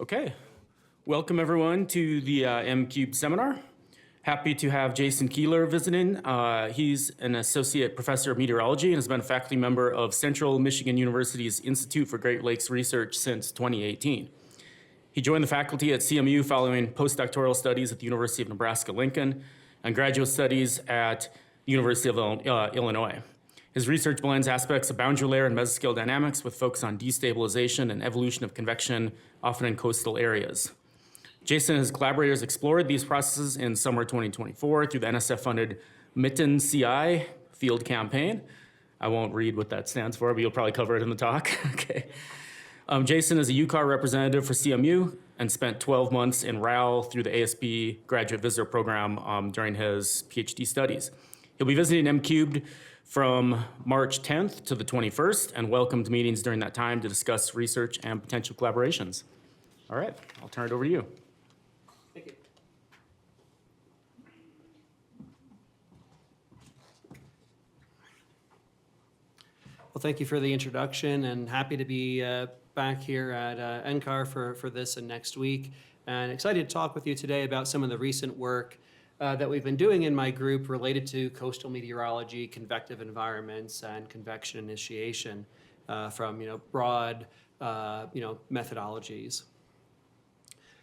Okay, welcome everyone to the M-Cube seminar. Happy to have Jason Keeler visiting. He's an associate professor of meteorology and has been a faculty member of Central Michigan University's Institute for Great Lakes Research since 2018. He joined the faculty at CMU following postdoctoral studies at the University of Nebraska-Lincoln and graduate studies at the University of Illinois. His research blends aspects of boundary layer and mesoscale dynamics with focus on destabilization and evolution of convection, often in coastal areas. Jason and his collaborators explored these processes in summer 2024 through the NSF-funded MITTEN-CI field campaign. I won't read what that stands for, but you'll probably cover it in the talk. Okay. Jason is a UCAR representative for CMU and spent 12 months in RAL through the ASB graduate visitor program during his PhD studies. He'll be visiting M-Cubed from March 10th to the 21st and welcomed meetings during that time to discuss research and potential collaborations. All right, I'll turn it over to you. Thank you. Well, thank you for the introduction, and happy to be back here at NCAR for this and next week. And excited to talk with you today about some of the recent work that we've been doing in my group related to coastal meteorology, convective environments, and convection initiation from broad methodologies.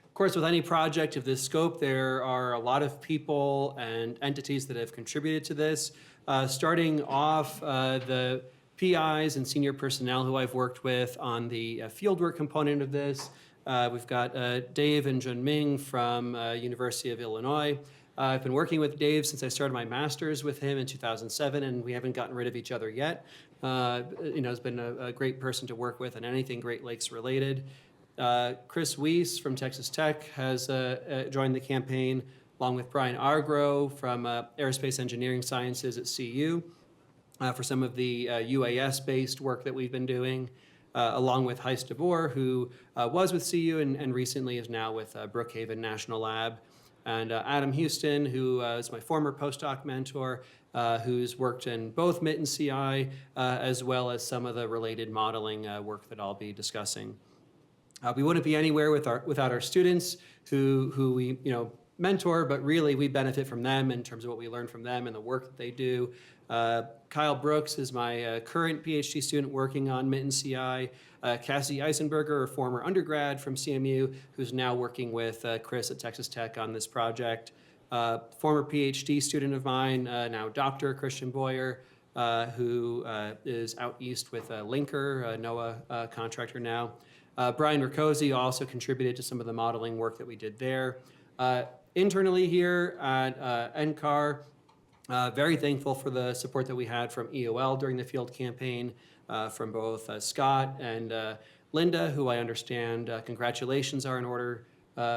Of course, with any project of this scope, there are a lot of people and entities that have contributed to this. Starting off, the PIs and senior personnel who I've worked with on the fieldwork component of this. We've got Dave and Junming from University of Illinois. I've been working with Dave since I started my master's with him in 2007, and we haven't gotten rid of each other yet. He's been a great person to work with on anything Great Lakes related. Chris Weiss from Texas Tech has joined the campaign, along with Brian Argro from Aerospace Engineering Sciences at CU for some of the UAS-based work that we've been doing, along with Heist DeBoer, who was with CU and recently is now with Brookhaven National Lab. And Adam Houston, who is my former postdoc mentor, who's worked in both MITTEN-CI as well as some of the related modeling work that I'll be discussing. We wouldn't be anywhere without our students who we mentor, but really we benefit from them in terms of what we learn from them and the work that they do. Kyle Brooks is my current PhD student working on MITTEN-CI. Cassie Eisenberger, a former undergrad from CMU, who's now working with Chris at Texas Tech on this project. Former PhD student of mine, now Dr. Christian Boyer, who is out east with Linker, a NOAA contractor now. Brian Riccozzi also contributed to some of the modeling work that we did there. Internally here at NCAR, very thankful for the support that we had from EOL during the field campaign, from both Scott and Linda, who I understand congratulations are in order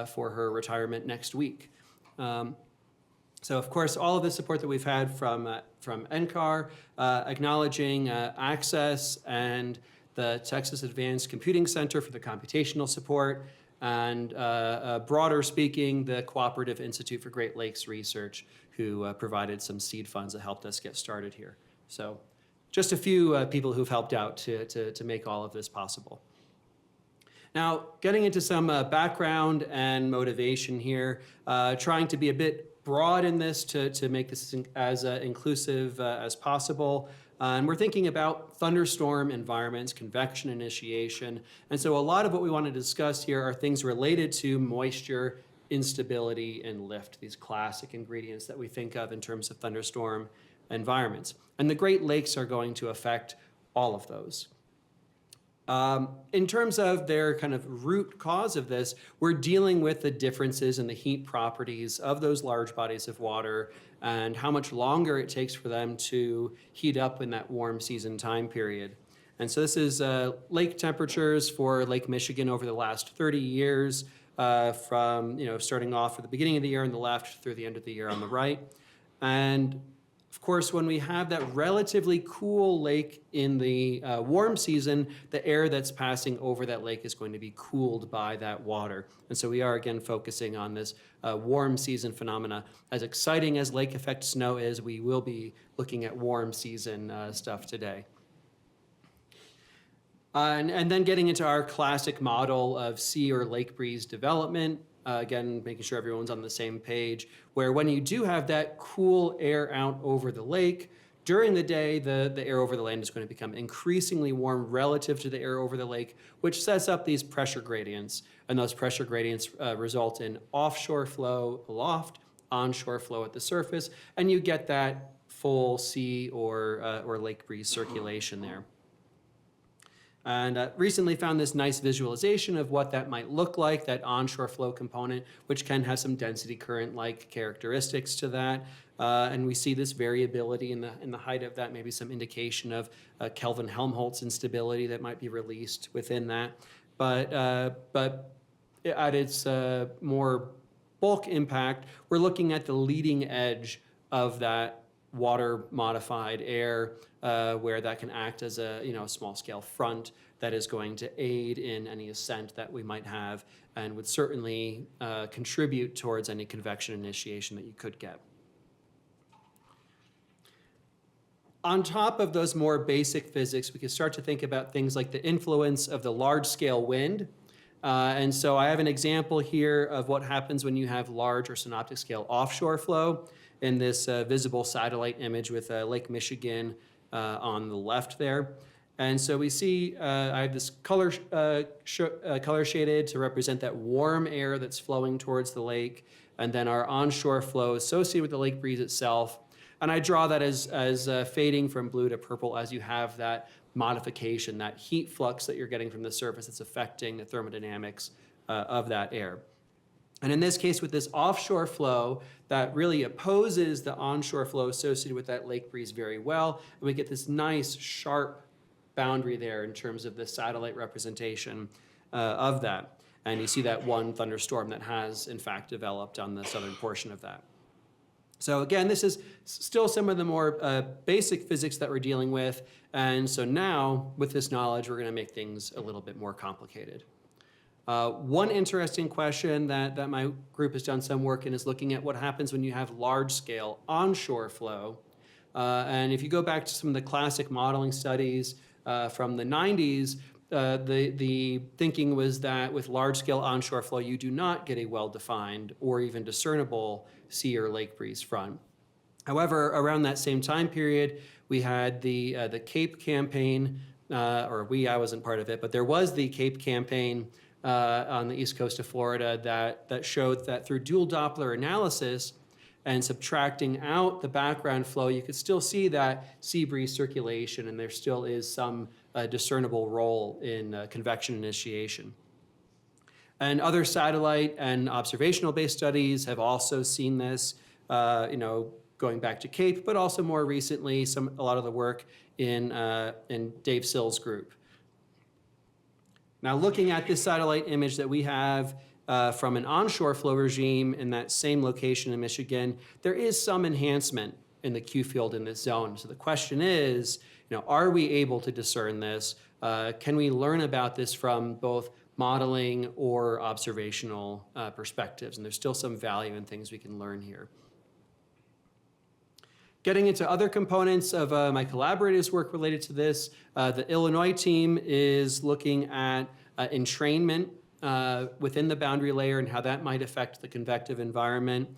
for her retirement next week. So of course, all of the support that we've had from NCAR, acknowledging access and the Texas Advanced Computing Center for the computational support, and broader speaking, the Cooperative Institute for Great Lakes Research, who provided some seed funds that helped us get started here. So just a few people who've helped out to make all of this possible. Now, getting into some background and motivation here, trying to be a bit broad in this to make this as inclusive as possible. And we're thinking about thunderstorm environments, convection initiation. And so a lot of what we want to discuss here are things related to moisture, instability, and lift, these classic ingredients that we think of in terms of thunderstorm environments. And the Great Lakes are going to affect all of those. In terms of their kind of root cause of this, we're dealing with the differences in the heat properties of those large bodies of water and how much longer it takes for them to heat up in that warm season time period. And so this is lake temperatures for Lake Michigan over the last 30 years, from starting off at the beginning of the year on the left through the end of the year on the right. And of course, when we have that relatively cool lake in the warm season, the air that's passing over that lake is going to be cooled by that water. And so we are again focusing on this warm season phenomena. As exciting as lake effect snow is, we will be looking at warm season stuff today. And then getting into our classic model of sea or lake breeze development, again, making sure everyone's on the same page, where when you do have that cool air out over the lake, during the day, the air over the land is going to become increasingly warm relative to the air over the lake, which sets up these pressure gradients. And those pressure gradients result in offshore flow aloft, onshore flow at the surface, and you get that full sea or lake breeze circulation there. And recently found this nice visualization of what that might look like, that onshore flow component, which can have some density current-like characteristics to that. And we see this variability in the height of that, maybe some indication of Kelvin-Helmholtz instability that might be released within that. But at its more bulk impact, we're looking at the leading edge of that water-modified air, where that can act as a small-scale front that is going to aid in any ascent that we might have, and would certainly contribute towards any convection initiation that you could get. On top of those more basic physics, we can start to think about things like the influence of the large-scale wind. And so I have an example here of what happens when you have large or synoptic-scale offshore flow in this visible satellite image with Lake Michigan on the left there. And so we see I have this color shaded to represent that warm air that's flowing towards the lake, and then our onshore flow associated with the lake breeze itself. And I draw that as fading from blue to purple as you have that modification, that heat flux that you're getting from the surface that's affecting the thermodynamics of that air. And in this case, with this offshore flow, that really opposes the onshore flow associated with that lake breeze very well. And we get this nice, sharp boundary there in terms of the satellite representation of that. And you see that one thunderstorm that has, in fact, developed on the southern portion of that. So again, this is still some of the more basic physics that we're dealing with. And so now, with this knowledge, we're going to make things a little bit more complicated. One interesting question that my group has done some work in is looking at what happens when you have large-scale onshore flow. And if you go back to some of the classic modeling studies from the 90s, the thinking was that with large-scale onshore flow, you do not get a well-defined or even discernible sea or lake breeze front. However, around that same time period, we had the Cape campaign, I wasn't part of it, but there was the Cape campaign on the east coast of Florida that showed that through dual Doppler analysis and subtracting out the background flow, you could still see that sea breeze circulation, and there still is some discernible role in convection initiation. And other satellite and observational-based studies have also seen this, going back to Cape, but also more recently, a lot of the work in Dave Sill's group. Now, looking at this satellite image that we have from an onshore flow regime in that same location in Michigan, there is some enhancement in the Q field in this zone. So the question is, are we able to discern this? Can we learn about this from both modeling or observational perspectives? And there's still some value in things we can learn here. Getting into other components of my collaborators' work related to this, the Illinois team is looking at entrainment within the boundary layer and how that might affect the convective environment.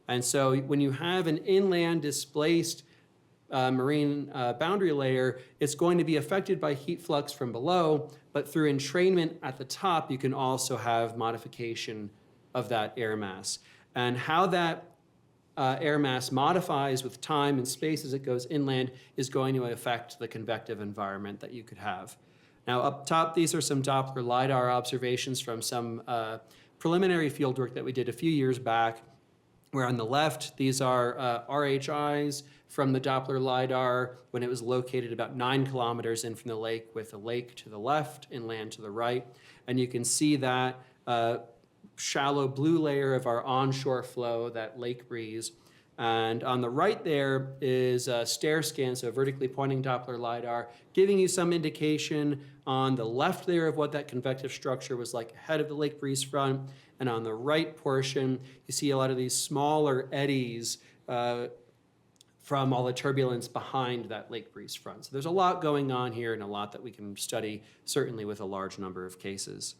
And so when you have an inland displaced marine boundary layer, it's going to be affected by heat flux from below, but through entrainment at the top, you can also have modification of that air mass. And how that air mass modifies with time and space as it goes inland is going to affect the convective environment that you could have. Now, up top, these are some Doppler LiDAR observations from some preliminary fieldwork that we did a few years back, where on the left, these are RHIs from the Doppler LiDAR when it was located about 9 kilometers in from the lake, with the lake to the left and land to the right. And you can see that shallow blue layer of our onshore flow, that lake breeze. And on the right there is a stair scan, so vertically pointing Doppler LiDAR, giving you some indication on the left there of what that convective structure was like ahead of the lake breeze front. And on the right portion, you see a lot of these smaller eddies from all the turbulence behind that lake breeze front. So there's a lot going on here and a lot that we can study, certainly with a large number of cases.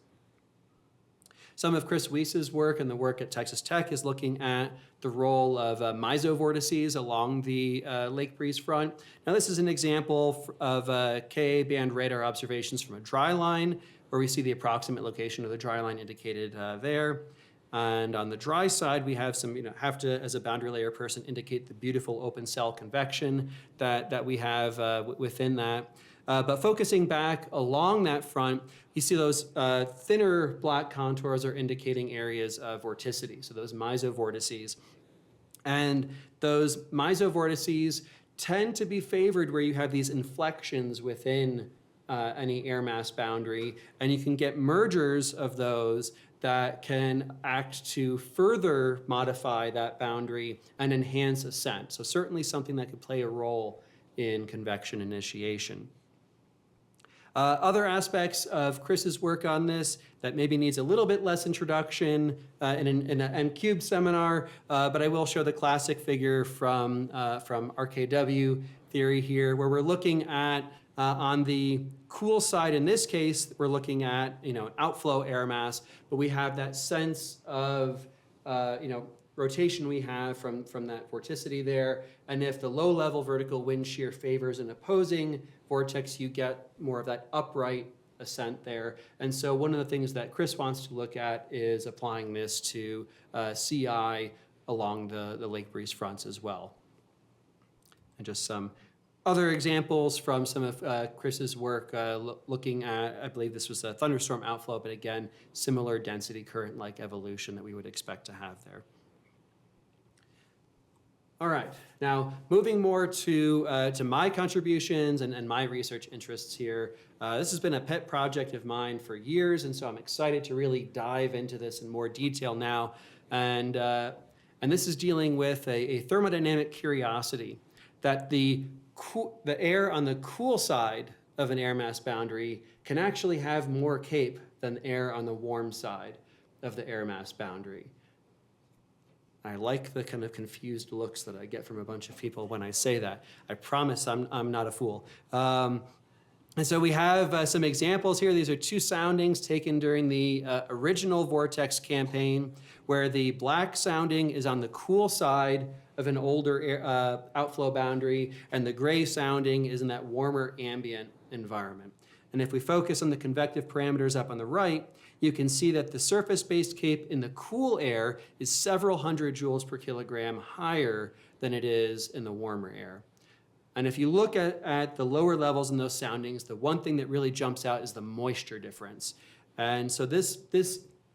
Some of Chris Wies's work and the work at Texas Tech is looking at the role of misovortices along the lake breeze front. Now this is an example of Ka-band radar observations from a dry line, where we see the approximate location of the dry line indicated there. And on the dry side, we have some, have to, as a boundary layer person, indicate the beautiful open cell convection that we have within that. But focusing back along that front, you see those thinner black contours are indicating areas of vorticity, so those misovortices. And those misovortices tend to be favored where you have these inflections within any air mass boundary, and you can get mergers of those that can act to further modify that boundary and enhance ascent. So certainly something that could play a role in convection initiation. Other aspects of Chris's work on this that maybe needs a little bit less introduction in an M-cubed seminar, but I will show the classic figure from RKW theory here, where we're looking at on the cool side, in this case, we're looking at an outflow air mass, but we have that sense of rotation we have from that vorticity there. And if the low-level vertical wind shear favors an opposing vortex, you get more of that upright ascent there. And so one of the things that Chris wants to look at is applying this to CI along the lake breeze fronts as well. And just some other examples from some of Chris's work looking at, I believe this was a thunderstorm outflow, but again, similar density current-like evolution that we would expect to have there. All right, now moving more to my contributions and my research interests here. This has been a pet project of mine for years, and so I'm excited to really dive into this in more detail now. And this is dealing with a thermodynamic curiosity that the air on the cool side of an air mass boundary can actually have more CAPE than the air on the warm side of the air mass boundary. I like the kind of confused looks that I get from a bunch of people when I say that. I promise I'm not a fool. And so we have some examples here. These are two soundings taken during the original Vortex campaign, where the black sounding is on the cool side of an older air, outflow boundary, and the gray sounding is in that warmer ambient environment. And if we focus on the convective parameters up on the right, you can see that the surface-based CAPE in the cool air is several hundred joules per kilogram higher than it is in the warmer air. And if you look at the lower levels in those soundings, the one thing that really jumps out is the moisture difference. And so this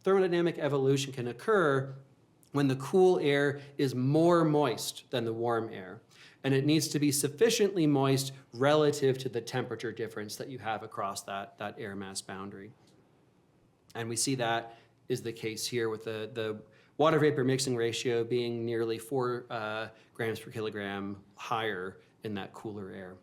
thermodynamic evolution can occur when the cool air is more moist than the warm air. And it needs to be sufficiently moist relative to the temperature difference that you have across that air mass boundary. And we see that is the case here with the water vapor mixing ratio being nearly 4 grams per kilogram higher in that cooler air.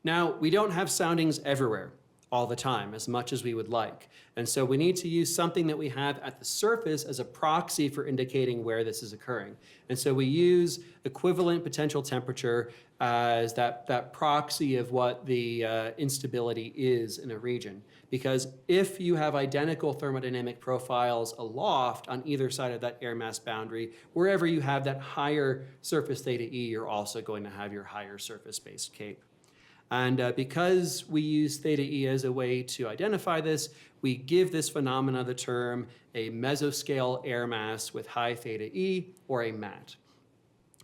Now, we don't have soundings everywhere all the time, as much as we would like. And so we need to use something that we have at the surface as a proxy for indicating where this is occurring. And so we use equivalent potential temperature as that proxy of what the instability is in a region. Because if you have identical thermodynamic profiles aloft on either side of that air mass boundary, wherever you have that higher surface theta E, you're also going to have your higher surface-based CAPE. And because we use theta E as a way to identify this, we give this phenomena the term a mesoscale air mass with high theta E, or a MAT.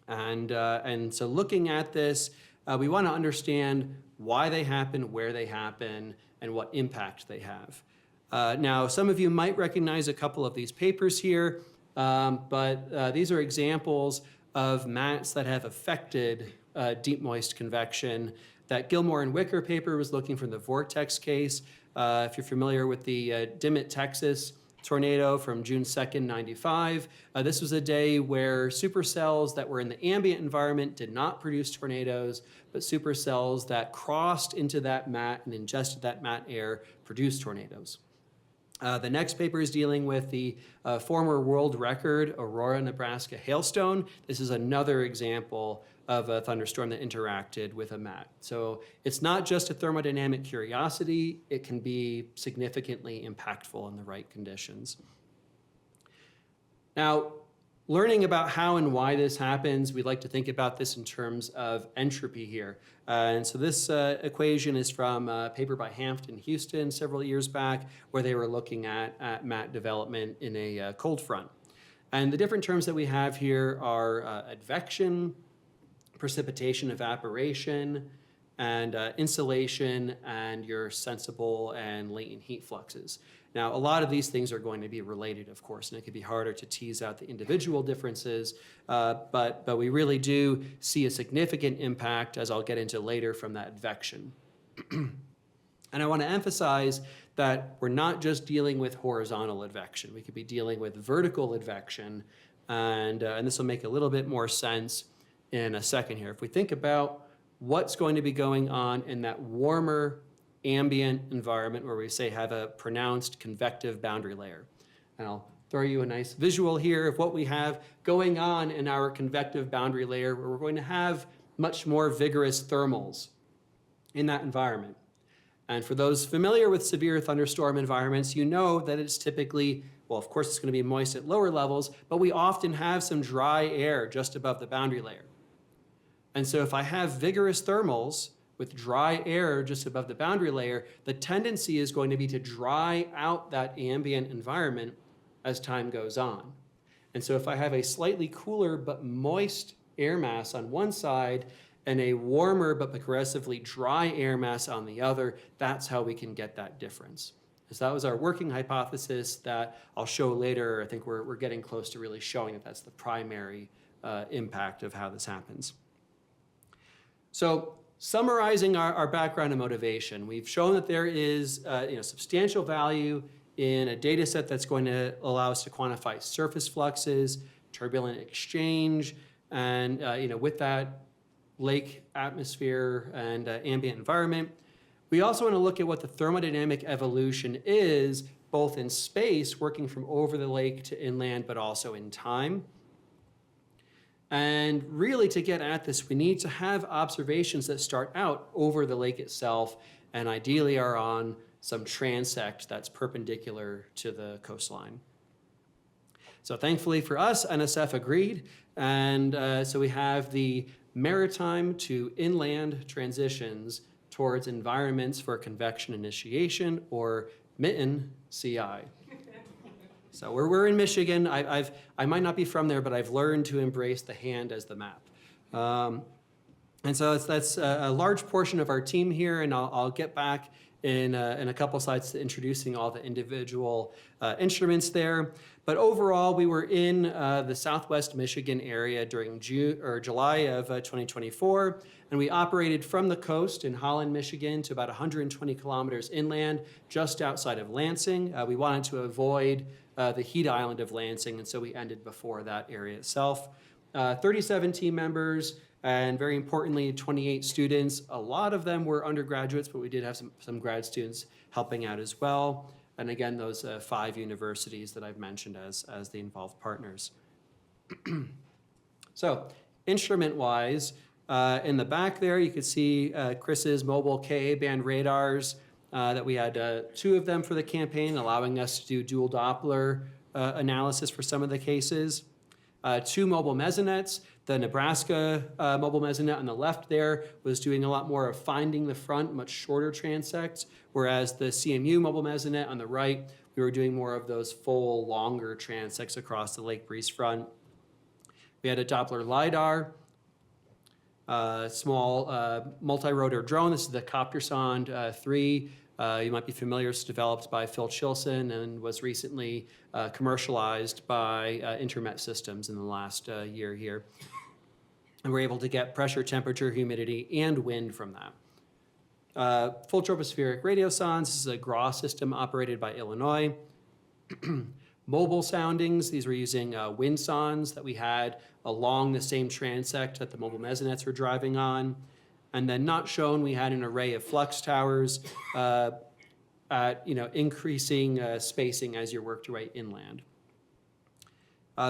And so looking at this, we want to understand why they happen, where they happen, and what impact they have. Now, some of you might recognize a couple of these papers here, but these are examples of MATs that have affected deep moist convection. That Gilmore and Wicker paper was looking for the vortex case. If you're familiar with the Dimmitt, Texas tornado from June 2nd, 95, this was a day where supercells that were in the ambient environment did not produce tornadoes, but supercells that crossed into that mat and ingested that mat air produced tornadoes. The next paper is dealing with the former world record Aurora, Nebraska hailstone. This is another example of a thunderstorm that interacted with a mat. So it's not just a thermodynamic curiosity, it can be significantly impactful in the right conditions. Now, learning about how and why this happens, we like to think about this in terms of entropy here. And so this equation is from a paper by Hampton Houston several years back, where they were looking at mat development in a cold front. And the different terms that we have here are advection, precipitation, evaporation, and insulation, and your sensible and latent heat fluxes. Now, a lot of these things are going to be related, of course, and it can be harder to tease out the individual differences, but we really do see a significant impact, as I'll get into later, from that advection. And I want to emphasize that we're not just dealing with horizontal advection. We could be dealing with vertical advection, and this will make a little bit more sense in a second here. If we think about what's going to be going on in that warmer ambient environment where we say have a pronounced convective boundary layer. And I'll throw you a nice visual here of what we have going on in our convective boundary layer, where we're going to have much more vigorous thermals in that environment. And for those familiar with severe thunderstorm environments, you know that it's typically, well, of course it's going to be moist at lower levels, but we often have some dry air just above the boundary layer. And so if I have vigorous thermals with dry air just above the boundary layer, the tendency is going to be to dry out that ambient environment as time goes on. And so if I have a slightly cooler but moist air mass on one side and a warmer but progressively dry air mass on the other, that's how we can get that difference. So that was our working hypothesis that I'll show later. I think we're getting close to really showing that that's the primary impact of how this happens. So summarizing our background and motivation, we've shown that there is substantial value in a data set that's going to allow us to quantify surface fluxes, turbulent exchange, and with that lake atmosphere and ambient environment. We also want to look at what the thermodynamic evolution is, both in space, working from over the lake to inland, but also in time. And really, to get at this, we need to have observations that start out over the lake itself and ideally are on some transect that's perpendicular to the coastline. So thankfully for us, NSF agreed, and so we have the maritime to inland transitions towards environments for convection initiation, or MITTEN-CI. So we're in Michigan. I might not be from there, but I've learned to embrace the hand as the map. And so that's a large portion of our team here, and I'll get back in a couple slides to introducing all the individual instruments there. But overall, we were in the Southwest Michigan area during July of 2024, and we operated from the coast in Holland, Michigan, to about 120 kilometers inland, just outside of Lansing. We wanted to avoid the heat island of Lansing, and so we ended before that area itself. 37 team members, and very importantly, 28 students. A lot of them were undergraduates, but we did have some grad students helping out as well. And again, those 5 universities that I've mentioned as the involved partners. So instrument-wise, in the back there, you could see Chris's mobile Ka-band radars that we had 2 of them for the campaign, allowing us to do dual Doppler analysis for some of the cases. 2 mobile mesonets. The Nebraska mobile mesonet on the left there was doing a lot more of finding the front, much shorter transects, whereas the CMU mobile mesonet on the right, we were doing more of those full, longer transects across the Lake Breeze front. We had a Doppler LiDAR, small multi-rotor drone. This is the Coptersonde 3. You might be familiar, it's developed by Phil Chilson and was recently commercialized by Intermet Systems in the last year here. And we're able to get pressure, temperature, humidity, and wind from that. Full tropospheric radiosondes. This is a GRAW system operated by Illinois. Mobile soundings. These were using wind sondes that we had along the same transect that the mobile mesonets were driving on. And then not shown, we had an array of flux towers. at increasing spacing as you work your way inland.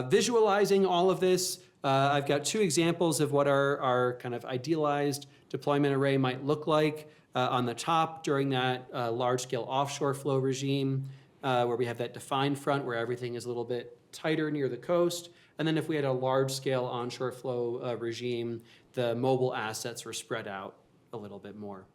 Visualizing all of this, I've got two examples of what our kind of idealized deployment array might look like. On the top, during that large-scale offshore flow regime, where we have that defined front where everything is a little bit tighter near the coast. And then if we had a large-scale onshore flow regime, the mobile assets were spread out a little bit more.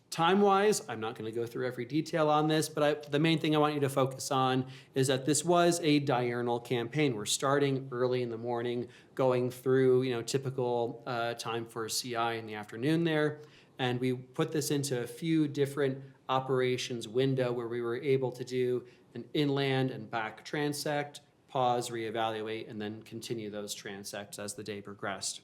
Time-wise, I'm not going to go through every detail on this, but the main thing I want you to focus on is that this was a diurnal campaign. We're starting early in the morning, going through typical time for CI in the afternoon there, and we put this into a few different operations window where we were able to do an inland and back transect, pause, reevaluate, and then continue those transects as the day progressed.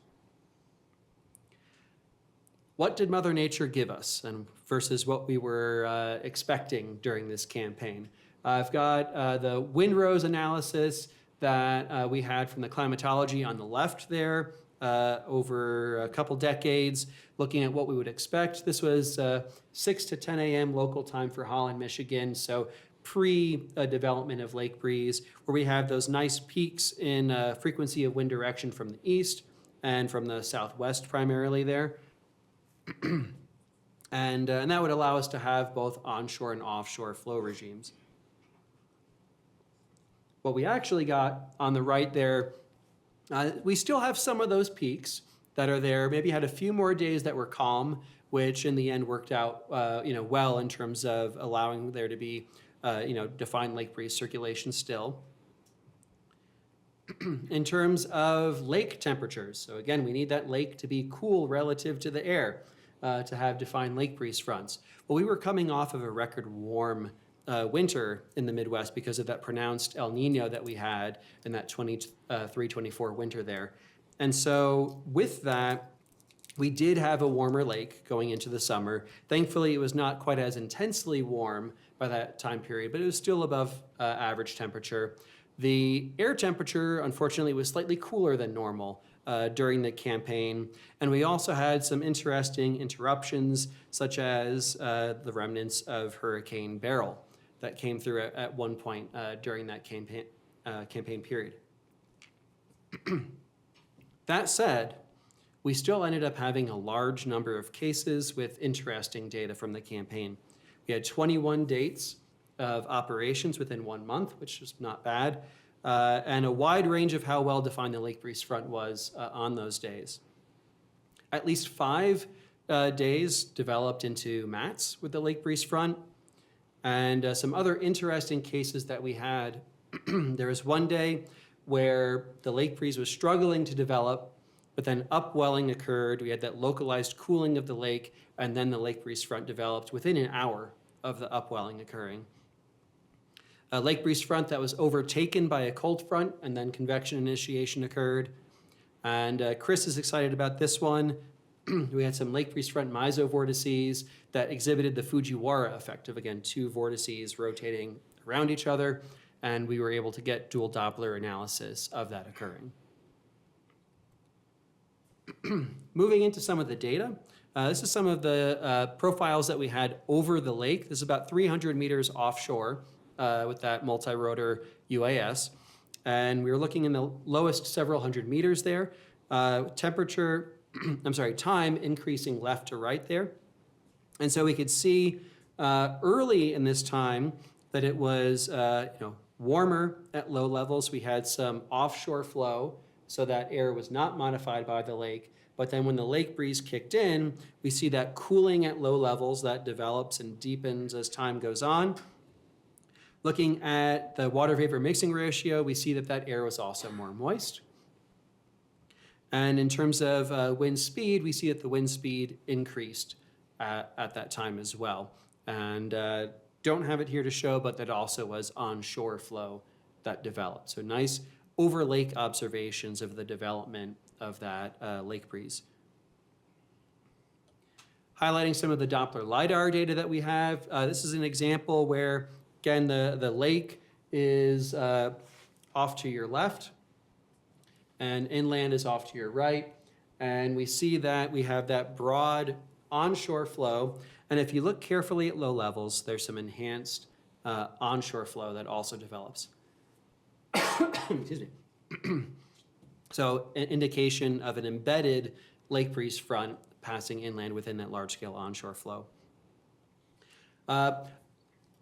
What did Mother Nature give us and versus what we were expecting during this campaign? I've got the windrows analysis that we had from the climatology on the left there over a couple decades, looking at what we would expect. This was 6 to 10 a.m. local time for Holland, Michigan, so pre-development of lake breeze, where we have those nice peaks in frequency of wind direction from the east and from the southwest primarily there. And that would allow us to have both onshore and offshore flow regimes. What we actually got on the right there, we still have some of those peaks that are there. Maybe had a few more days that were calm, which in the end worked out well in terms of allowing there to be defined lake breeze circulation still. In terms of lake temperatures, so again, we need that lake to be cool relative to the air to have defined lake breeze fronts. Well, we were coming off of a record warm winter in the Midwest because of that pronounced El Nino that we had in that 23-24 winter there. And so with that, we did have a warmer lake going into the summer. Thankfully, it was not quite as intensely warm by that time period, but it was still above average temperature. The air temperature, unfortunately, was slightly cooler than normal during the campaign. And we also had some interesting interruptions, such as the remnants of Hurricane Beryl that came through at one point during that campaign period. That said, we still ended up having a large number of cases with interesting data from the campaign. We had 21 dates of operations within 1 month, which is not bad, and a wide range of how well defined the lake breeze front was on those days. At least 5 days developed into mats with the lake breeze front, and some other interesting cases that we had. There was one day where the lake breeze was struggling to develop, but then upwelling occurred. We had that localized cooling of the lake, and then the lake breeze front developed within an hour of the upwelling occurring. A lake breeze front that was overtaken by a cold front, and then convection initiation occurred. And Chris is excited about this one. We had some lake breeze front misovortices that exhibited the Fujiwara effect of, again, 2 vortices rotating around each other, and we were able to get dual Doppler analysis of that occurring. Moving into some of the data, this is some of the profiles that we had over the lake. This is about 300 meters offshore with that multi-rotor UAS. And we were looking in the lowest several hundred meters there. Time increasing left to right there. And so we could see early in this time that it was warmer at low levels. We had some offshore flow, so that air was not modified by the lake. But then when the lake breeze kicked in, we see that cooling at low levels that develops and deepens as time goes on. Looking at the water vapor mixing ratio, we see that that air was also more moist. And in terms of wind speed, we see that the wind speed increased at that time as well. And don't have it here to show, but that also was onshore flow that developed. So nice over lake observations of the development of that lake breeze. Highlighting some of the Doppler LiDAR data that we have. This is an example where, again, the lake is off to your left and inland is off to your right. And we see that we have that broad onshore flow. And if you look carefully at low levels, there's some enhanced onshore flow that also develops. Excuse me. So an indication of an embedded lake breeze front passing inland within that large-scale onshore flow.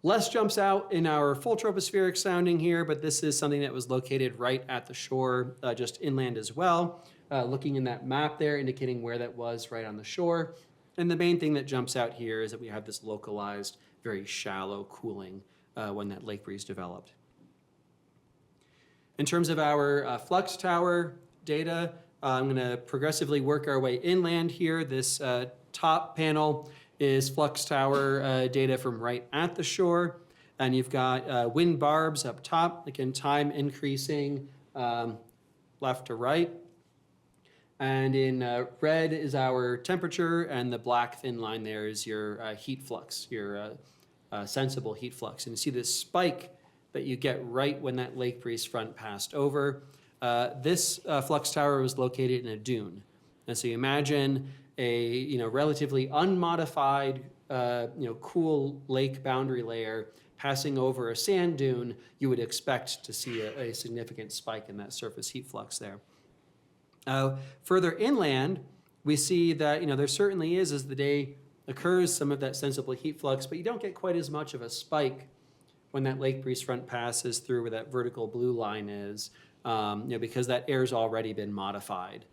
Less jumps out in our full tropospheric sounding here, but this is something that was located right at the shore, just inland as well. Looking in that map there, indicating where that was right on the shore. And the main thing that jumps out here is that we have this localized, very shallow cooling when that lake breeze developed. In terms of our flux tower data, I'm going to progressively work our way inland here. This top panel is flux tower data from right at the shore. And you've got wind barbs up top, again, time increasing left to right. And in red is our temperature, and the black thin line there is your heat flux, your sensible heat flux. And you see this spike that you get right when that lake breeze front passed over. This flux tower was located in a dune. And so you imagine a relatively unmodified cool lake boundary layer passing over a sand dune. You would expect to see a significant spike in that surface heat flux there. Further inland, we see that there certainly is, as the day occurs, some of that sensible heat flux, but you don't get quite as much of a spike when that lake breeze front passes through where that vertical blue line is, because that air's already been modified.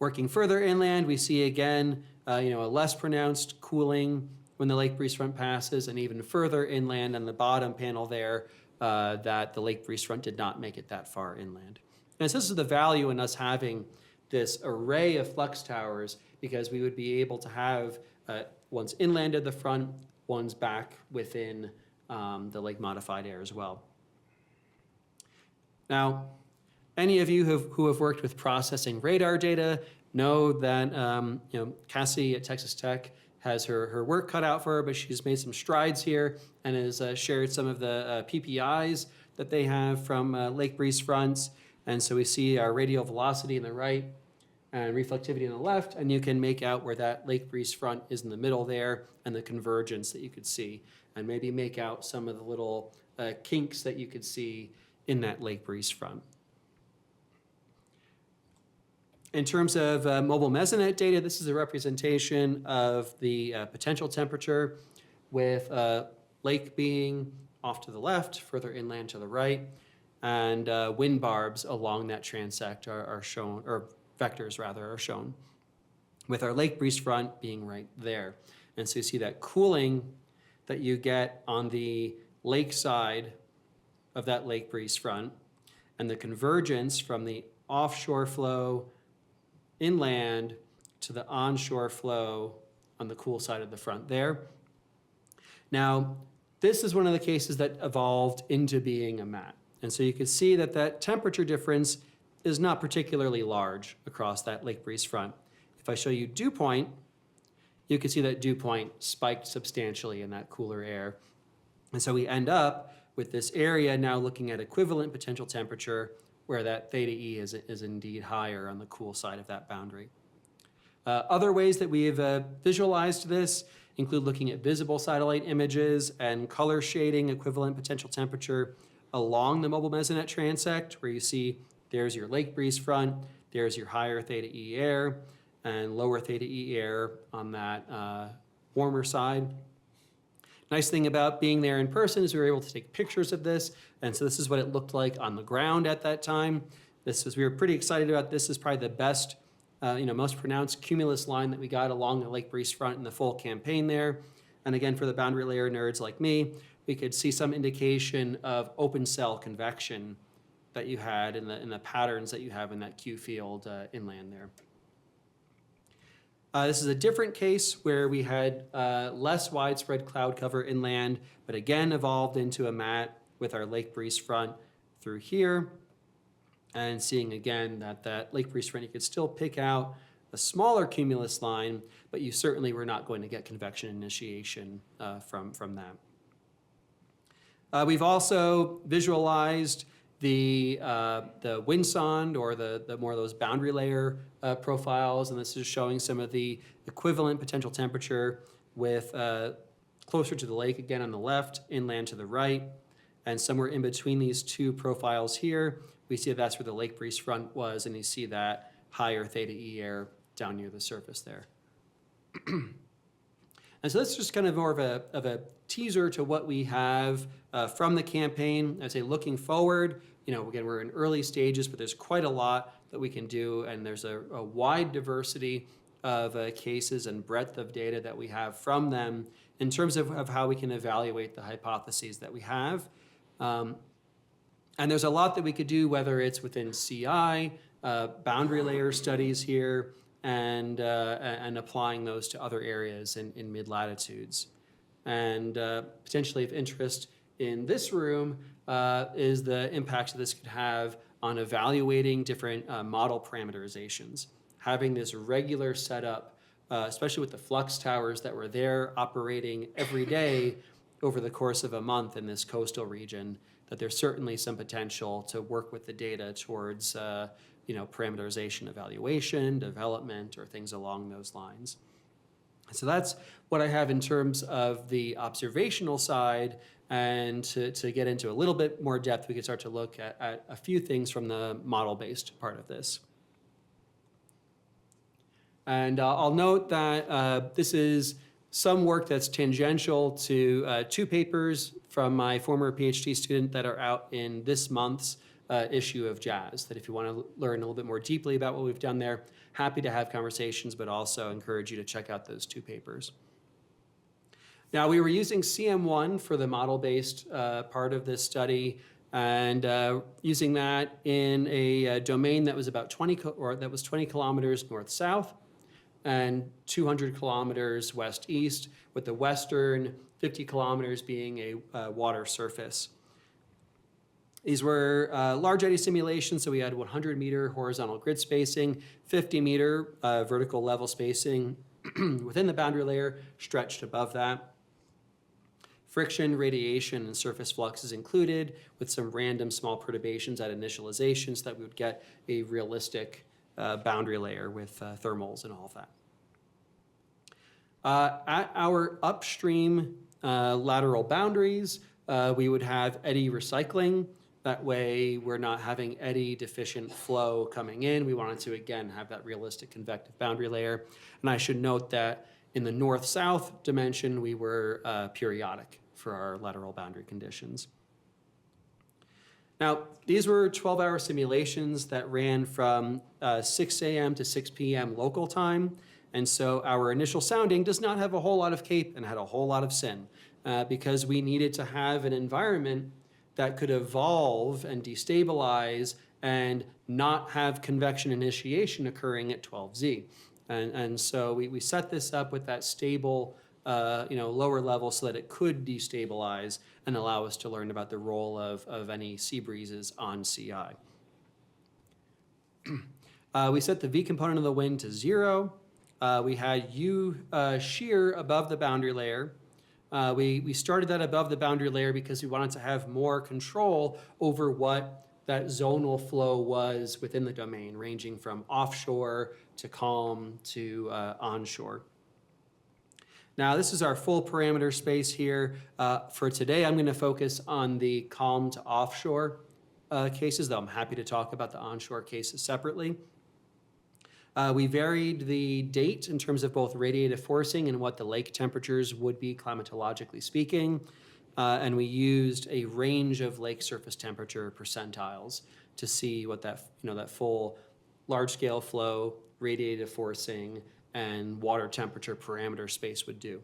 Working further inland, we see again, a less pronounced cooling when the lake breeze front passes, and even further inland on the bottom panel there, that the lake breeze front did not make it that far inland. And so this is the value in us having this array of flux towers, because we would be able to have ones inland at the front, ones back within the lake modified air as well. Now, any of you who have worked with processing radar data know that Cassie at Texas Tech has her work cut out for her, but she's made some strides here and has shared some of the PPIs that they have from lake breeze fronts. And so we see our radial velocity in the right and reflectivity in the left, and you can make out where that lake breeze front is in the middle there, and the convergence that you could see, and maybe make out some of the little kinks that you could see in that lake breeze front. In terms of mobile mesonet data, this is a representation of the potential temperature, with lake being off to the left, further inland to the right, and wind barbs along that transect are shown, or vectors rather, are shown, with our lake breeze front being right there. And so you see that cooling that you get on the lake side of that lake breeze front, and the convergence from the offshore flow inland to the onshore flow on the cool side of the front there. Now, this is one of the cases that evolved into being a mat. And so you can see that that temperature difference is not particularly large across that lake breeze front. If I show you dew point, you can see that dew point spiked substantially in that cooler air. And so we end up with this area now looking at equivalent potential temperature, where that theta E is indeed higher on the cool side of that boundary. Other ways that we have visualized this include looking at visible satellite images and color shading equivalent potential temperature along the mobile mesonet transect, where you see there's your lake breeze front, there's your higher theta E air, and lower theta E air on that warmer side. Nice thing about being there in person is we were able to take pictures of this, and so this is what it looked like on the ground at that time. We were pretty excited about this. This is probably the best, most pronounced cumulus line that we got along the lake breeze front in the full campaign there. And again, for the boundary layer nerds like me, we could see some indication of open cell convection that you had in the patterns that you have in that Q field inland there. This is a different case where we had less widespread cloud cover inland, but again evolved into a mat with our lake breeze front through here. And seeing again that lake breeze front, you could still pick out a smaller cumulus line, but you certainly were not going to get convection initiation from that. We've also visualized the windsonde, or the more of those boundary layer profiles, and this is showing some of the equivalent potential temperature with closer to the lake again on the left, inland to the right, and somewhere in between these two profiles here, we see that's where the lake breeze front was, and you see that higher theta E air down near the surface there. And so that's just kind of more of a teaser to what we have from the campaign. I'd say looking forward, again, we're in early stages, but there's quite a lot that we can do, and there's a wide diversity of cases and breadth of data that we have from them in terms of how we can evaluate the hypotheses that we have. And there's a lot that we could do, whether it's within CI, boundary layer studies here, and applying those to other areas in mid-latitudes. And potentially of interest in this room is the impacts that this could have on evaluating different model parameterizations. Having this regular setup, especially with the flux towers that were there operating every day over the course of a month in this coastal region, that there's certainly some potential to work with the data towards parameterization evaluation, development, or things along those lines. So that's what I have in terms of the observational side, and to get into a little bit more depth, we could start to look at a few things from the model-based part of this. And I'll note that this is some work that's tangential to two papers from my former PhD student that are out in this month's issue of JAZZ, that if you want to learn a little bit more deeply about what we've done there, happy to have conversations, but also encourage you to check out those two papers. Now, we were using CM1 for the model-based part of this study, and using that in a domain that was about 20 kilometers north-south and 200 kilometers west-east, with the western 50 kilometers being a water surface. These were large eddy simulations, so we had 100-meter horizontal grid spacing, 50-meter vertical level spacing within the boundary layer, stretched above that. Friction, radiation, and surface flux is included, with some random small perturbations at initialization, so that we would get a realistic boundary layer with thermals and all of that. At our upstream lateral boundaries, we would have eddy recycling. That way, we're not having eddy deficient flow coming in. We wanted to, again, have that realistic convective boundary layer. And I should note that in the north-south dimension, we were periodic for our lateral boundary conditions. Now, these were 12-hour simulations that ran from 6 a.m. to 6 p.m. local time. And so our initial sounding does not have a whole lot of CAPE and had a whole lot of SYN, because we needed to have an environment that could evolve and destabilize and not have convection initiation occurring at 12Z. And so we set this up with that stable, lower level so that it could destabilize and allow us to learn about the role of any sea breezes on CI. We set the V component of the wind to 0. We had U shear above the boundary layer. We started that above the boundary layer because we wanted to have more control over what that zonal flow was within the domain, ranging from offshore to calm to onshore. Now, this is our full parameter space here. For today, I'm going to focus on the calm to offshore cases, though I'm happy to talk about the onshore cases separately. We varied the date in terms of both radiative forcing and what the lake temperatures would be climatologically speaking. And we used a range of lake surface temperature percentiles to see what that full large-scale flow, radiative forcing, and water temperature parameter space would do.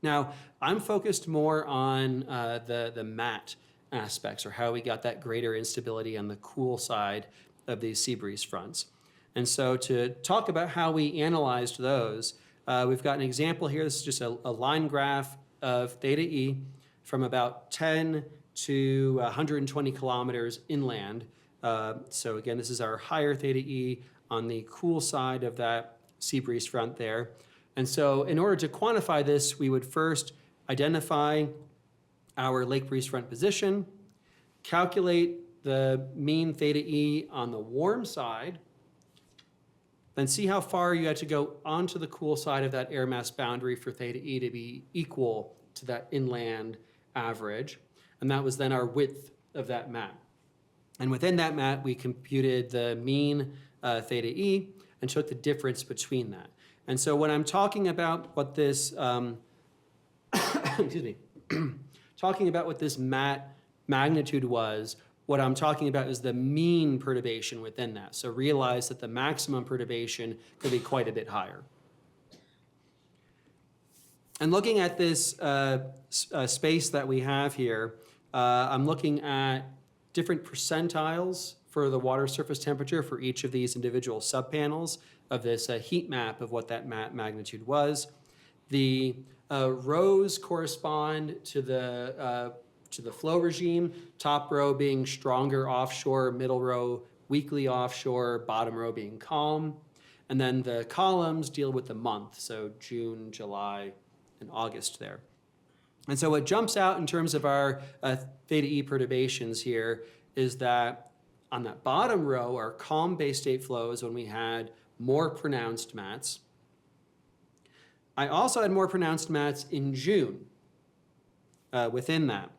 Now, I'm focused more on the matte aspects, or how we got that greater instability on the cool side of these sea breeze fronts. And so to talk about how we analyzed those, we've got an example here. This is just a line graph of theta E from about 10 to 120 kilometers inland. So again, this is our higher theta E on the cool side of that sea breeze front there. And so in order to quantify this, we would first identify our lake breeze front position. calculate the mean theta E on the warm side, then see how far you had to go onto the cool side of that air mass boundary for theta E to be equal to that inland average. And that was then our width of that mat. And within that mat, we computed the mean theta E and took the difference between that. And so when I'm talking about what this, excuse me, talking about what this mat magnitude was, what I'm talking about is the mean perturbation within that. So realize that the maximum perturbation could be quite a bit higher. And looking at this space that we have here, I'm looking at different percentiles for the water surface temperature for each of these individual subpanels of this heat map of what that magnitude was. The rows correspond to the flow regime, top row being stronger offshore, middle row weakly offshore, bottom row being calm. And then the columns deal with the month, so June, July, and August there. And so what jumps out in terms of our theta E perturbations here is that on that bottom row, our calm base state flows when we had more pronounced mats. I also had more pronounced mats in June within that,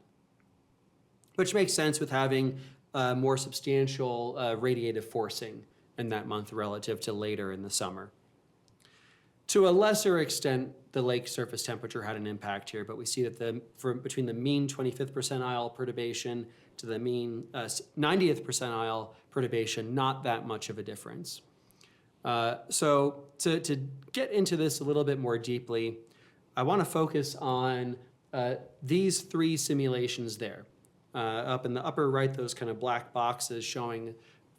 which makes sense with having more substantial radiative forcing in that month relative to later in the summer. To a lesser extent, the lake surface temperature had an impact here, but we see that between the mean 25th percentile perturbation to the mean 90th percentile perturbation, not that much of a difference. So to get into this a little bit more deeply, I want to focus on these three simulations there. Up in the upper right, those kind of black boxes showing a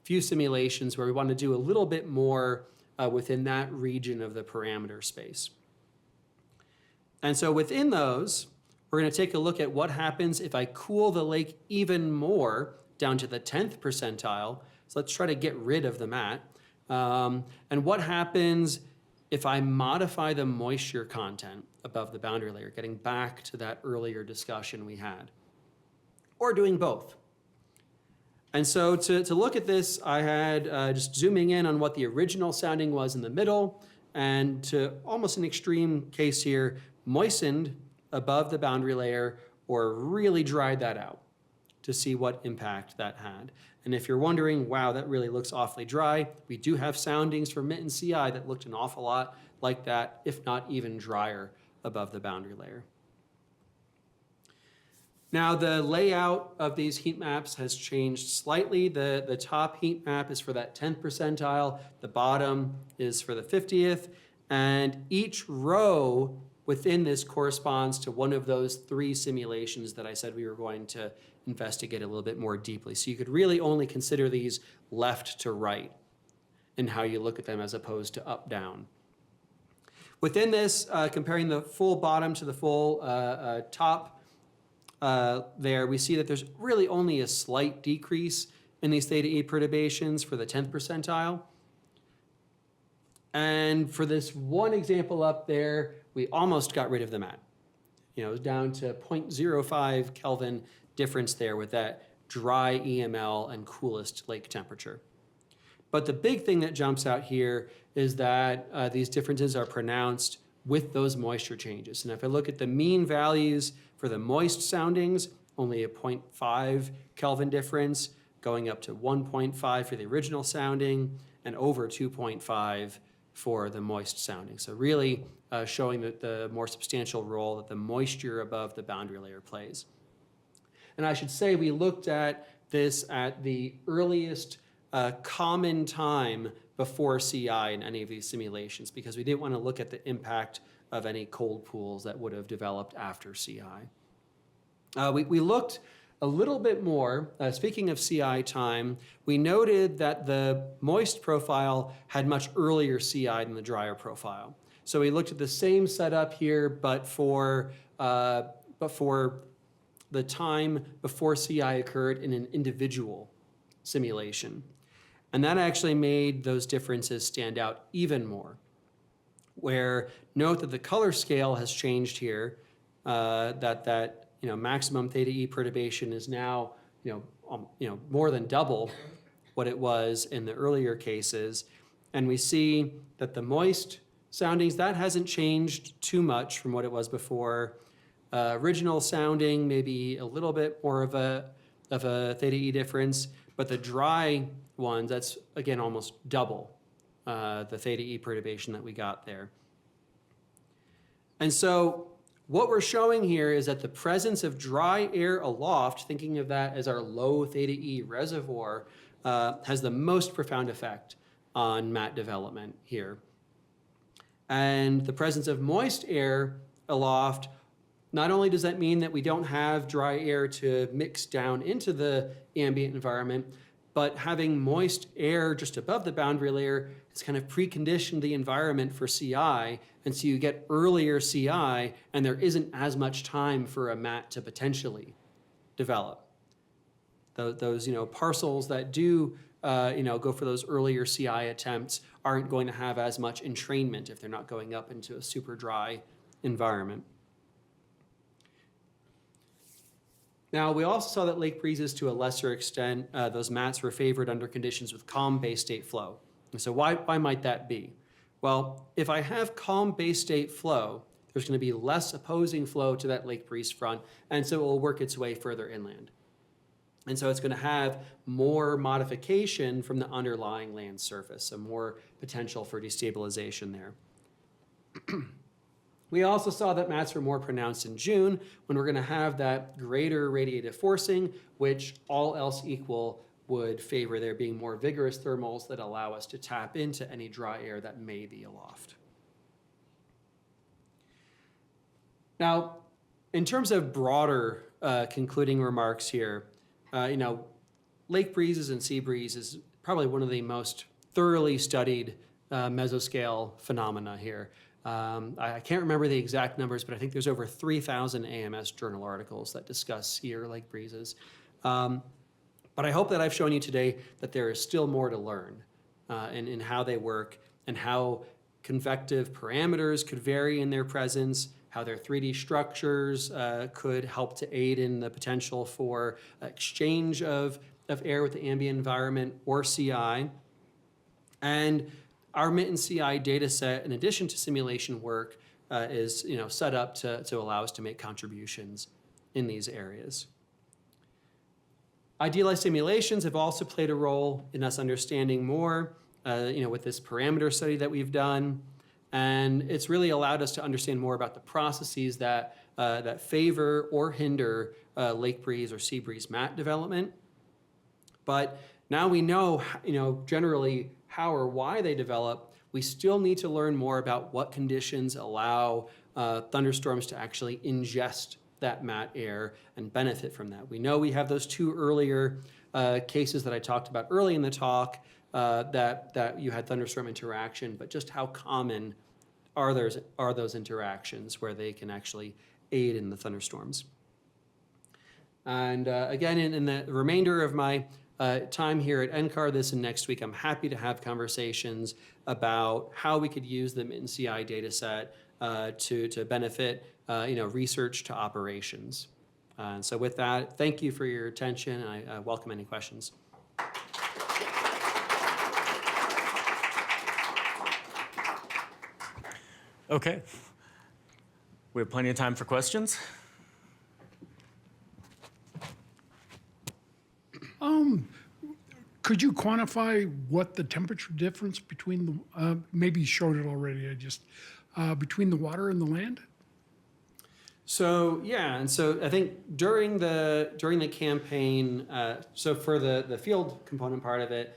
few simulations where we want to do a little bit more within that region of the parameter space. And so within those, we're going to take a look at what happens if I cool the lake even more down to the 10th percentile. So let's try to get rid of the mat. And what happens if I modify the moisture content above the boundary layer, getting back to that earlier discussion we had, or doing both. And so to look at this, I had just zooming in on what the original sounding was in the middle, and to almost an extreme case here, moistened above the boundary layer or really dried that out to see what impact that had. And if you're wondering, wow, that really looks awfully dry, we do have soundings from MITTEN-CI that looked an awful lot like that, if not even drier above the boundary layer. Now, the layout of these heat maps has changed slightly. The top heat map is for that 10th percentile. The bottom is for the 50th. And each row within this corresponds to one of those three simulations that I said we were going to investigate a little bit more deeply. So you could really only consider these left to right in how you look at them as opposed to up down. Within this, comparing the full bottom to the full top, there, we see that there's really only a slight decrease in these theta E perturbations for the 10th percentile. And for this one example up there, we almost got rid of the mat. You know, it was down to 0.05 Kelvin difference there with that dry EML and coolest lake temperature. But the big thing that jumps out here is that these differences are pronounced with those moisture changes. And if I look at the mean values for the moist soundings, only a 0.5 Kelvin difference, going up to 1.5 for the original sounding, and over 2.5 for the moist sounding. So really showing that the more substantial role that the moisture above the boundary layer plays. And I should say we looked at this at the earliest common time before CI in any of these simulations, because we didn't want to look at the impact of any cold pools that would have developed after CI. We looked a little bit more, speaking of CI time, we noted that the moist profile had much earlier CI than the drier profile. So we looked at the same setup here, but for the time before CI occurred in an individual simulation. And that actually made those differences stand out even more. Where note that the color scale has changed here, that maximum theta E perturbation is now more than double what it was in the earlier cases. And we see that the moist soundings, that hasn't changed too much from what it was before. Original sounding, maybe a little bit more of a theta E difference, but the dry ones, that's again almost double the theta E perturbation that we got there. And so what we're showing here is that the presence of dry air aloft, thinking of that as our low theta E reservoir, has the most profound effect on matte development here. And the presence of moist air aloft, not only does that mean that we don't have dry air to mix down into the ambient environment, but having moist air just above the boundary layer has kind of preconditioned the environment for CI, and so you get earlier CI, and there isn't as much time for a matte to potentially develop. Those parcels that do go for those earlier CI attempts aren't going to have as much entrainment if they're not going up into a super dry environment. Now, we also saw that lake breezes, to a lesser extent, those mattes were favored under conditions with calm base state flow. And so why might that be? Well, if I have calm base state flow, there's going to be less opposing flow to that lake breeze front, and so it will work its way further inland. And so it's going to have more modification from the underlying land surface, so more potential for destabilization there. We also saw that mattes were more pronounced in June, when we're going to have that greater radiative forcing, which all else equal would favor there being more vigorous thermals that allow us to tap into any dry air that may be aloft. Now, in terms of broader concluding remarks here, lake breezes and sea breeze is probably one of the most thoroughly studied mesoscale phenomena here. I can't remember the exact numbers, but I think there's over 3,000 AMS journal articles that discuss sea or lake breezes. But I hope that I've shown you today that there is still more to learn in how they work and how convective parameters could vary in their presence, how their 3D structures could help to aid in the potential for exchange of air with the ambient environment or CI. And our MITTEN-CI data set, in addition to simulation work, is set up to allow us to make contributions in these areas. Idealized simulations have also played a role in us understanding more, with this parameter study that we've done. And it's really allowed us to understand more about the processes that favor or hinder lake breeze or sea breeze matte development. But now we know, generally how or why they develop. We still need to learn more about what conditions allow thunderstorms to actually ingest that matte air and benefit from that. We know we have those two earlier cases that I talked about early in the talk that you had thunderstorm interaction, but just how common are those interactions where they can actually aid in the thunderstorms. And again, in the remainder of my time here at NCAR this and next week, I'm happy to have conversations about how we could use the MITTEN-CI data set to benefit research to operations. And so with that, thank you for your attention, and I welcome any questions. Okay. We have plenty of time for questions. Could you quantify what the temperature difference between the, maybe you showed it already, between the water and the land? So yeah, and so I think during the campaign, so for the field component part of it,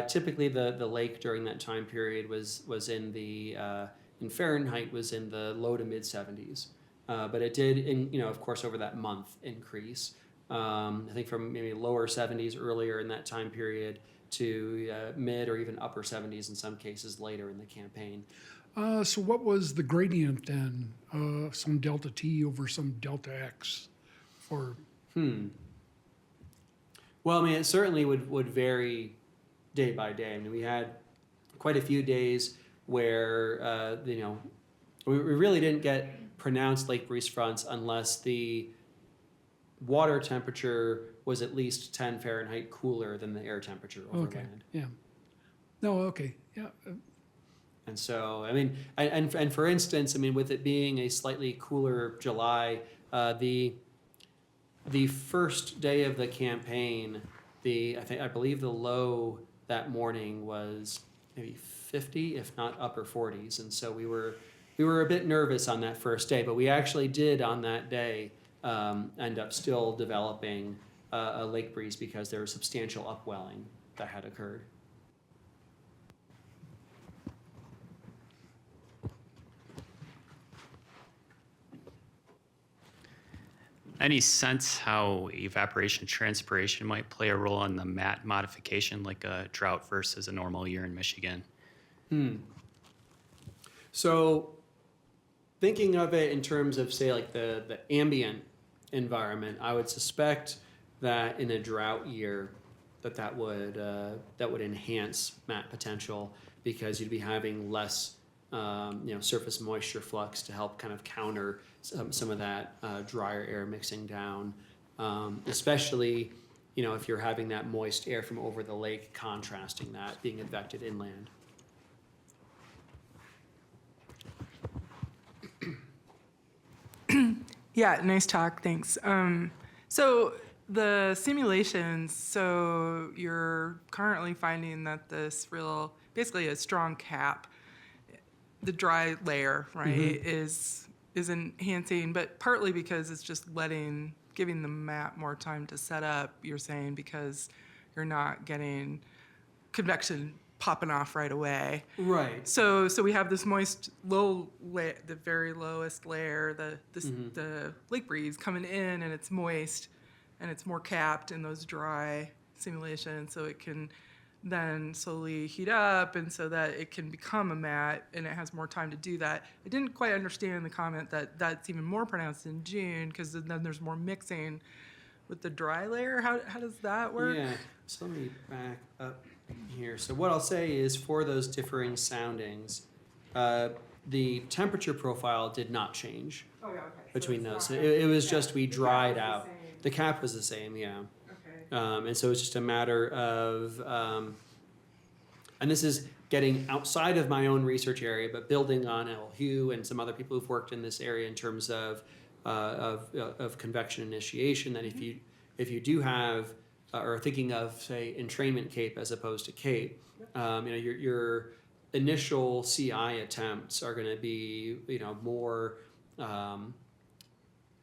typically the lake during that time period was in Fahrenheit was in the low to mid 70s, but it did of course over that month increase. I think from maybe lower 70s earlier in that time period to mid or even upper 70s in some cases later in the campaign. So what was the gradient then? Some delta T over some delta X for? Well, I mean, it certainly would vary day by day. I mean, we had quite a few days where, we really didn't get pronounced lake breeze fronts unless the water temperature was at least 10 Fahrenheit cooler than the air temperature over Okay, land. yeah. No, okay, yeah. And so, I mean, and for instance, I mean, with it being a slightly cooler July, the first day of the campaign, I believe the low that morning was maybe 50, if not upper 40s, and so we were a bit nervous on that first day, but we actually did on that day end up still developing a lake breeze because there was substantial upwelling that had occurred. Any sense how evaporation transpiration might play a role in the mat modification, like a drought versus a normal year in Michigan? So thinking of it in terms of, say, like the ambient environment, I would suspect that in a drought year that would enhance mat potential because you'd be having less surface moisture flux to help kind of counter some of that drier air mixing down, especially if you're having that moist air from over the lake contrasting that being advected inland. Yeah, nice talk, thanks. So the simulations, so you're currently finding that basically a strong cap, the dry layer, right, is enhancing, but partly because it's just giving the mat more time to set up, you're saying, because you're not getting convection popping off right away. Right. So we have this moist the very lowest layer, the lake breeze coming in, and it's moist, and it's more capped in those dry simulations, so it can then slowly heat up, and so that it can become a mat, and it has more time to do that. I didn't quite understand the comment that that's even more pronounced in June, because then there's more mixing with the dry layer. How does that work? Yeah, so let me back up here. So what I'll say is for those differing soundings, the temperature profile did not change Oh, yeah, okay. between So those. it's So not- it was just we the cap dried was the out. same. The cap was the same, yeah. Okay. And so it's just a matter of, and this is getting outside of my own research area, but building on L. Hugh and some other people who've worked in this area in terms of convection initiation. That if you do have or thinking of, say, entrainment cape as opposed to cape, your initial CI attempts are going to be more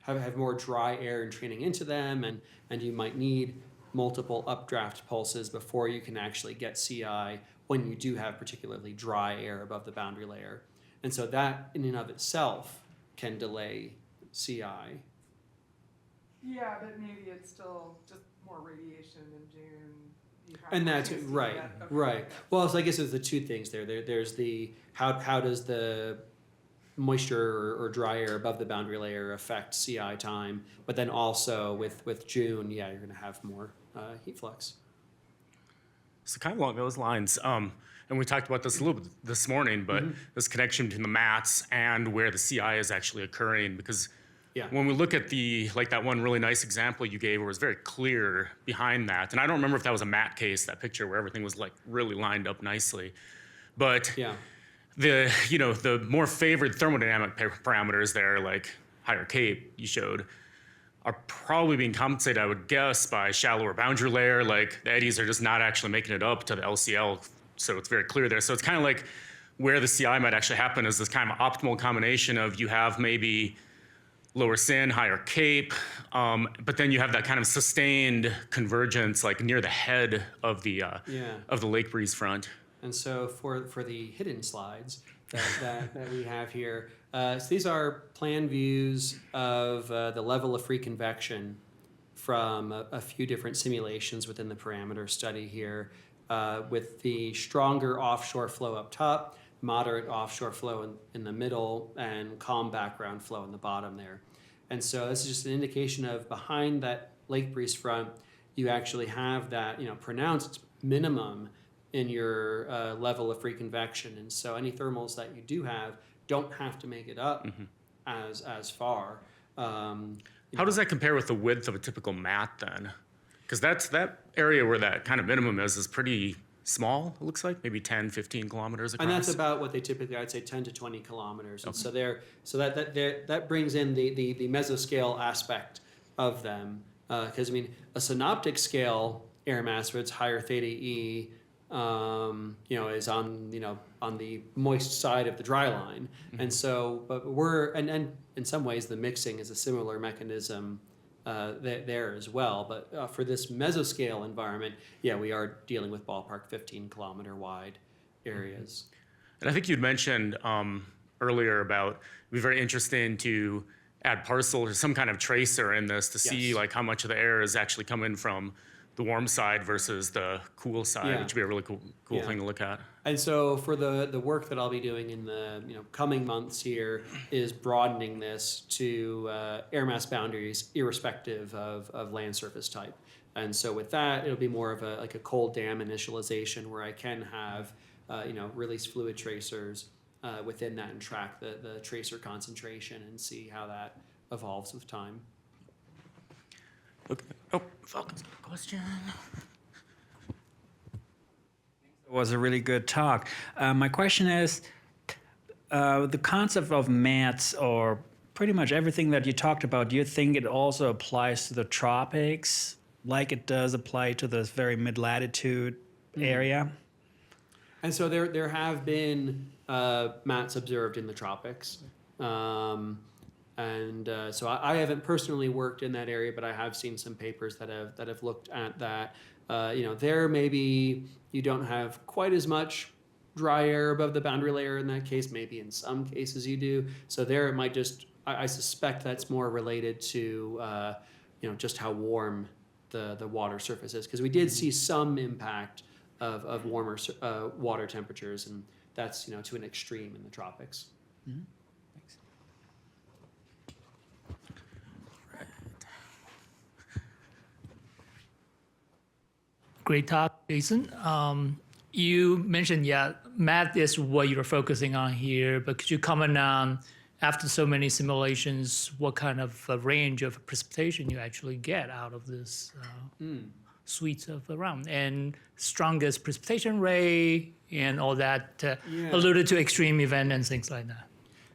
have more dry air entraining into them, and you might need multiple updraft pulses before you can actually get CI when you do have particularly dry air above the boundary layer. And so that in and of itself can delay CI. Yeah, but maybe it's still just more radiation in June. And that's right, right. Well, so I guess there's the two things there. There's the how does the moisture or dry air above the boundary layer affect CI time, but then also with June, yeah, you're going to have more heat flux. So kind of along those lines, and we talked about this a little bit this morning, but this connection between the mats and where the CI is actually occurring, because Yeah. when we look at that one really nice example you gave, where it was very clear behind that, and I don't remember if that was a mat case, that picture where everything was like really lined up nicely, but Yeah. the more favored thermodynamic parameters there, like higher cape you showed, are probably being compensated, I would guess, by shallower boundary layer. Like the eddies are just not actually making it up to the LCL, so it's very clear there. So it's kind of like where the CI might actually happen is this kind of optimal combination of you have maybe lower sin, higher cape, but then you have that kind of sustained convergence like near the head of the lake breeze front. And so for the hidden slides that we have here, so these are plan views of the level of free convection from a few different simulations within the parameter study here, with the stronger offshore flow up top, moderate offshore flow in the middle, and calm background flow in the bottom there. And so this is just an indication of behind that lake breeze front, you actually have that pronounced minimum in your level of free convection. And so any thermals that you do have don't have to make it up as far. How does that compare with the width of a typical mat then? Because that area where that kind of minimum is pretty small, it looks like, maybe 10, 15 kilometers across. And that's about what they typically, I'd say 10 to 20 kilometers. And so that brings in the mesoscale aspect of them. Because I mean, a synoptic scale air mass, where it's higher theta E, is on the moist side of the dry line. And so, but and in some ways the mixing is a similar mechanism there as well. But for this mesoscale environment, we are dealing with ballpark 15-kilometer wide areas. And I think you'd mentioned earlier about it'd be very interesting to add parcel or some kind of tracer in this to see like how much of the air is actually coming from the warm side versus the cool side, which would be a really cool thing to look at. And so for the work that I'll be doing in the coming months here is broadening this to air mass boundaries irrespective of land surface type. And so with that, it'll be more of a cold dam initialization where I can have release fluid tracers within that and track the tracer concentration and see how that evolves with time. Okay. Oh, Falcon's got a question. It was a really good talk. My question is, the concept of mats, or pretty much everything that you talked about, do you think it also applies to the tropics, like it does apply to this very mid-latitude area? And so there have been mats observed in the tropics. So I haven't personally worked in that area, but I have seen some papers that have looked at that. There maybe you don't have quite as much dry air above the boundary layer in that case. Maybe in some cases you do. So there it might just, I suspect that's more related to, just how warm the water surface is. Because we did see some impact of warmer water temperatures, and that's, to an extreme in the tropics. Mm-hmm. Thanks. Great talk, Jason. You mentioned, math is what you're focusing on here, but could you comment on, after so many simulations, what kind of range of precipitation you actually get out of this suite of around, and strongest precipitation rate and all that alluded to extreme event and things like that?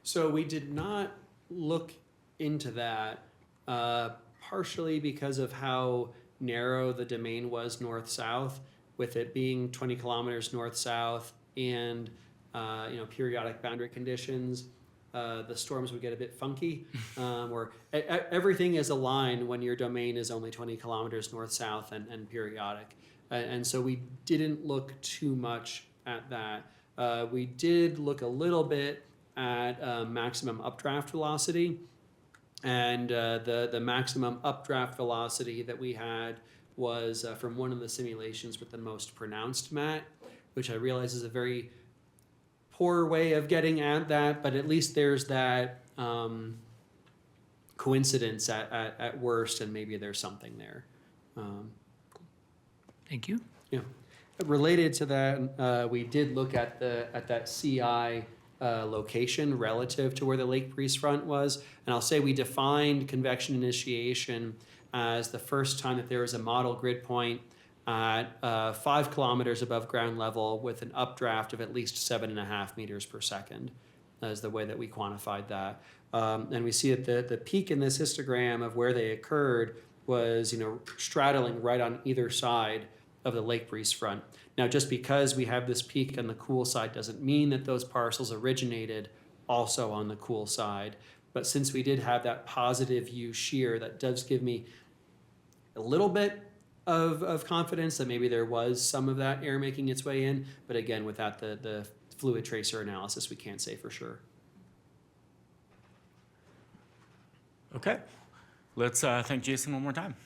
So we did not look into that, partially because of how narrow the domain was north-south, with it being 20 kilometers north-south and periodic boundary conditions. The storms would get a bit funky, or everything is aligned when your domain is only 20 kilometers north-south and periodic. And so we didn't look too much at that. We did look a little bit at maximum updraft velocity. And the maximum updraft velocity that we had was from one of the simulations with the most pronounced MAT, which I realize is a very poor way of getting at that, but at least there's that coincidence at worst, and maybe there's something there. Thank you. Yeah. Related to that, we did look at that CI location relative to where the lake breeze front was. And I'll say we defined convection initiation as the first time that there was a model grid point at 5 kilometers above ground level with an updraft of at least 7.5 meters per second. That is the way that we quantified that. And we see that the peak in this histogram of where they occurred was, straddling right on either side of the lake breeze front. Now, just because we have this peak on the cool side doesn't mean that those parcels originated also on the cool side. But since we did have that positive U shear, that does give me a little bit of confidence that maybe there was some of that air making its way in. But again, without the fluid tracer analysis, we can't say for sure. Okay. Let's thank Jason one more time.